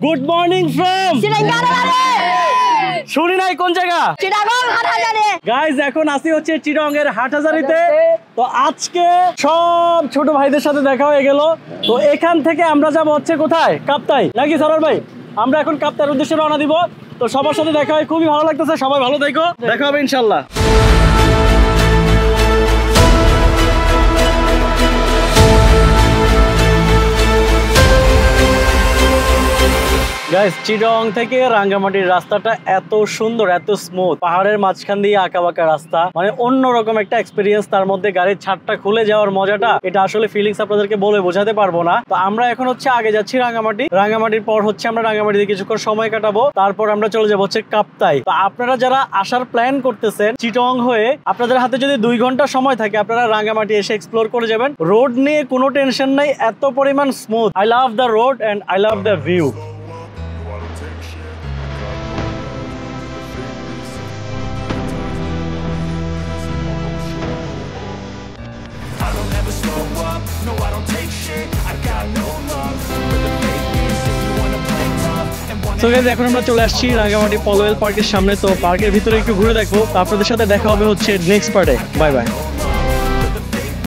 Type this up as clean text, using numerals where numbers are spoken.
Good morning from শুনি নাই কোন জায়গা গাইজ এখন আসি হচ্ছে চিটাগং এর হাটহাজারীতে। তো আজকে সব ছোট ভাইদের সাথে দেখা হয়ে গেল। তো এখান থেকে আমরা যাব হচ্ছে কোথায়, কাপ্তাই নাকি সরোয়ার ভাই? আমরা এখন কাপ্তাইয়ের উদ্দেশ্যে রওনা দিব। তো সবার সাথে দেখা হয়, খুবই ভালো লাগতেছে। সবাই ভালো থেকো, দেখা হবে ইনশাল্লাহ। গাইস, চিটাগং থেকে রাঙ্গামাটির রাস্তাটা এত সুন্দর, এত স্মুথ, পাহাড়ের মাঝখান দিয়ে আঁকা বাঁকা রাস্তা, মানে অন্যরকম একটা এক্সপিরিয়েন্স। তার মধ্যে গাড়ির ছাদটা খুলে যাওয়ার মজাটা, এটা আসলে ফিলিংস আপনাদেরকে বলে বোঝাতে পারবো না। তো আমরা এখন হচ্ছে আগে যাচ্ছি রাঙ্গামাটি। রাঙ্গামাটির পর হচ্ছে আমরা রাঙ্গামাটিতে কিছুক্ষণ সময় কাটাবো, তারপর আমরা চলে যাবো হচ্ছে কাপ্তাই। তো আপনারা যারা আসার প্ল্যান করতেছেন চিটাগং হয়ে, আপনাদের হাতে যদি 2 ঘন্টা সময় থাকে, আপনারা রাঙ্গামাটি এসে এক্সপ্লোর করে যাবেন। রোড নিয়ে কোনো টেনশন নাই, এত পরিমাণ smooth. I love the road and I love the view. তো গাইস, এখন আমরা চলে আসছি রাঙ্গামাটি পলোয়েল পার্কের সামনে। তো পার্কের ভিতরে একটু ঘুরে দেখবো। তো আপনাদের সাথে দেখা হবে হচ্ছে নেক্সট পার্টে। Bye bye.